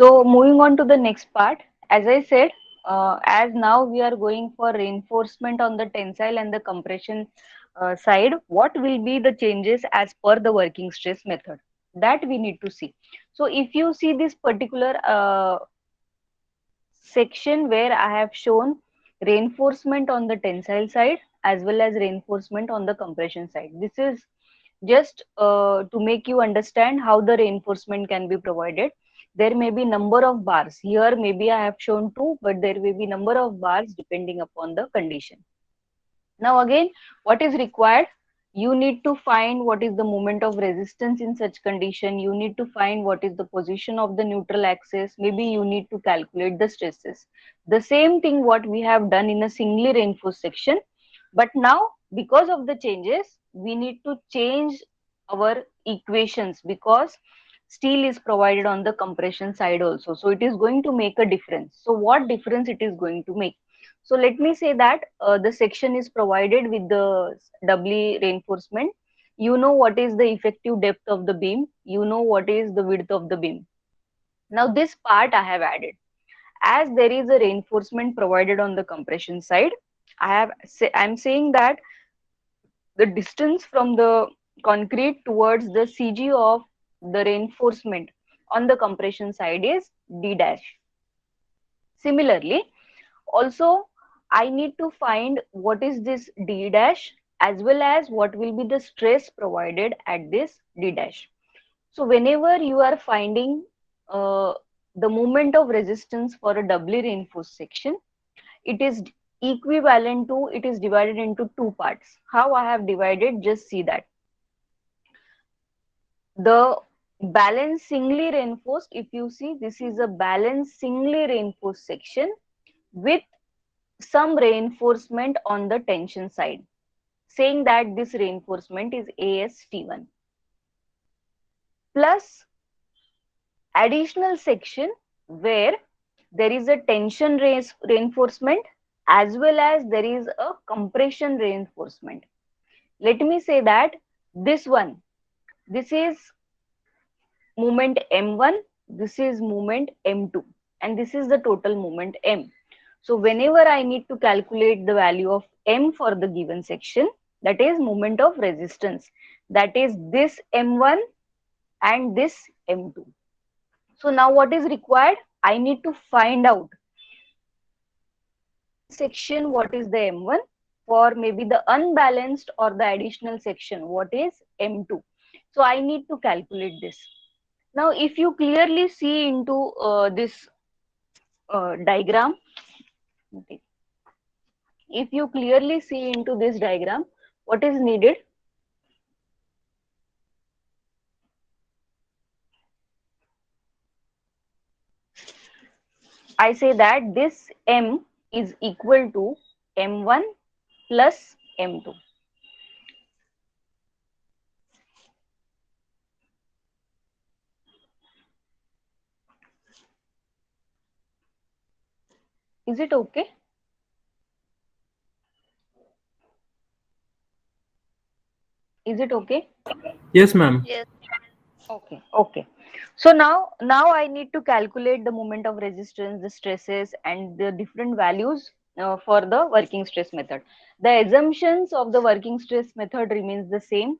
So moving on to the next part, as I said, as now we are going for reinforcement on the tensile and the compression side, what will be the changes as per the working stress method? That we need to see. So if you see this particular section where I have shown reinforcement on the tensile side as well as reinforcement on the compression side. This is just to make you understand how the reinforcement can be provided. There may be number of bars. Here maybe I have shown two, but there may be number of bars depending upon the condition. Now again, what is required? You need to find what is the moment of resistance in such condition. You need to find what is the position of the neutral axis. Maybe you need to calculate the stresses. The same thing what we have done in a singly reinforced section. But now, because of the changes, we need to change our equations because steel is provided on the compression side also. So it is going to make a difference. So what difference it is going to make? So let me say that the section is provided with the doubly reinforcement. You know what is the effective depth of the beam. You know what is the width of the beam. Now this part I have added. As there is a reinforcement provided on the compression side, I'm saying that the distance from the concrete towards the CG of the reinforcement on the compression side is D dash. Similarly, also I need to find what is this D dash as well as what will be the stress provided at this D dash. So whenever you are finding uh, the moment of resistance for a doubly reinforced section, it is equivalent to, it is divided into two parts. How I have divided, just see that. The balance singly reinforced, if you see, this is a balance singly reinforced section with some reinforcement on the tension side, saying that this reinforcement is AST1 plus additional section where there is a tension reinforcement as well as there is a compression reinforcement. Let me say that this one, this is moment M1, this is moment M2, and this is the total moment M. So whenever I need to calculate the value of M for the given section, that is moment of resistance, that is this M1 and this M2. So now what is required? I need to find out section what is the M1, for maybe the unbalanced or the additional section what is M2. So I need to calculate this. Now if you clearly see into this diagram, okay, if you clearly see into this diagram, what is needed? I say that this M is equal to M1 plus M2. Is it okay? Is it okay? Yes, ma'am. Yes. Okay, okay. So now I need to calculate the moment of resistance, the stresses, and the different values for the working stress method. The assumptions of the working stress method remains the same.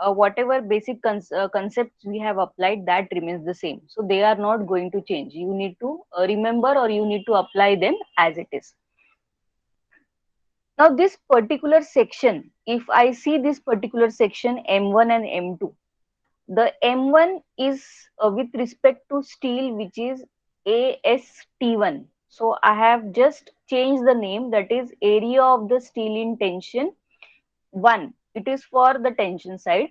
Whatever basic concepts we have applied, that remains the same. So they are not going to change. You need to remember or you need to apply them as it is. Now this particular section, if I see this particular section M1 and M2, the M1 is with respect to steel, which is AST1. So I have just changed the name, that is area of the steel in tension 1. It is for the tension side.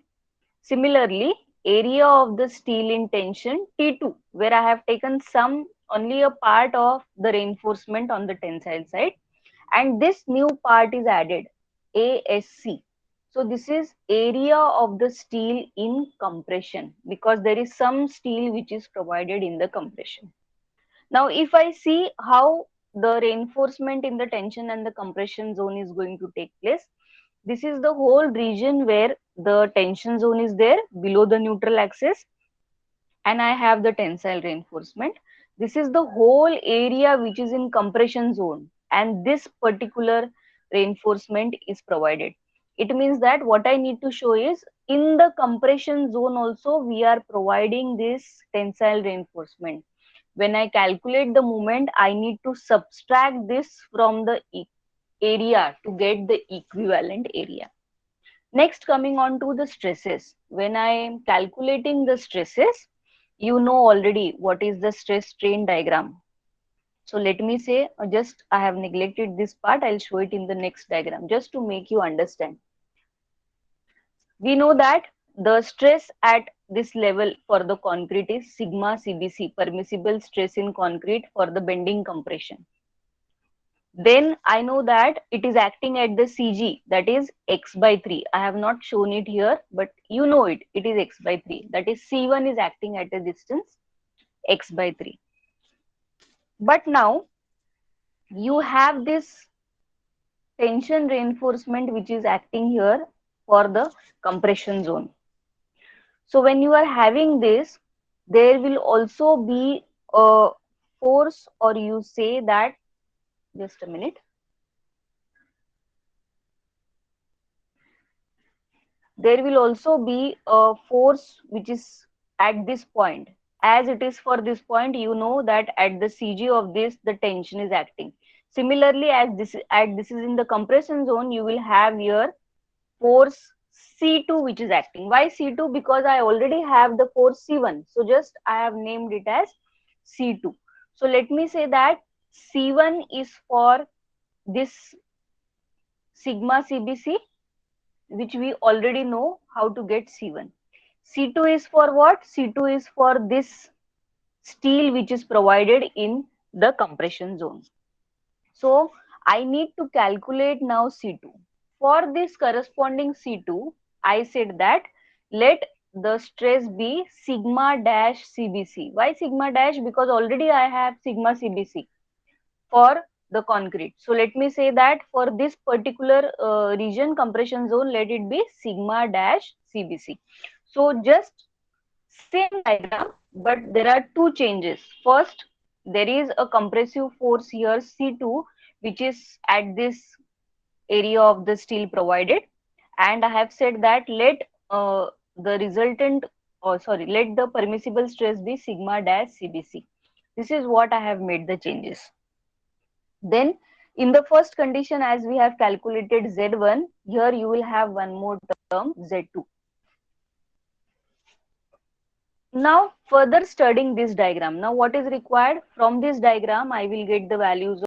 Similarly, area of the steel in tension T2, where I have taken some only a part of the reinforcement on the tensile side, and this new part is added, ASC. So this is area of the steel in compression, because there is some steel which is provided in the compression. Now if I see how the reinforcement in the tension and the compression zone is going to take place, this is the whole region where the tension zone is there below the neutral axis, and I have the tensile reinforcement. This is the whole area which is in compression zone, and this particular reinforcement is provided. It means that what I need to show is in the compression zone also we are providing this tensile reinforcement. When I calculate the moment, I need to subtract this from the area to get the equivalent area. Next, coming on to the stresses. When I am calculating the stresses, you know already what is the stress strain diagram. So let me say, just I have neglected this part. I'll show it in the next diagram just to make you understand. We know that the stress at this level for the concrete is sigma CBC, permissible stress in concrete for the bending compression. Then I know that it is acting at the CG, that is x by 3. I have not shown it here, but you know it. It is x by 3. That is C1 is acting at a distance x by 3. But now you have this tension reinforcement which is acting here for the compression zone. So when you are having this, there will also be a force, or you say that, just a minute. There will also be a force which is at this point. As it is for this point, you know that at the CG of this, the tension is acting. Similarly, as this is in the compression zone, you will have your force C2 which is acting. Why C2? Because I already have the force C1. So just I have named it as C2. So let me say that C1 is for this sigma CBC, which we already know how to get C1. C2 is for what? C2 is for this steel which is provided in the compression zone. So I need to calculate now C2. For this corresponding C2, I said that let the stress be sigma dash CBC. Why sigma dash? Because already I have sigma CBC for the concrete. So let me say that for this particular region, compression zone, let it be sigma dash CBC. So just same diagram, but there are two changes. First, there is a compressive force here C2, which is at this area of the steel provided, and I have said that let the resultant, or sorry, let the permissible stress be sigma dash CBC. This is what I have made the changes. Then in the first condition, as we have calculated Z1, here you will have one more term Z2. Now further studying this diagram. Now what is required? From this diagram, I will get the values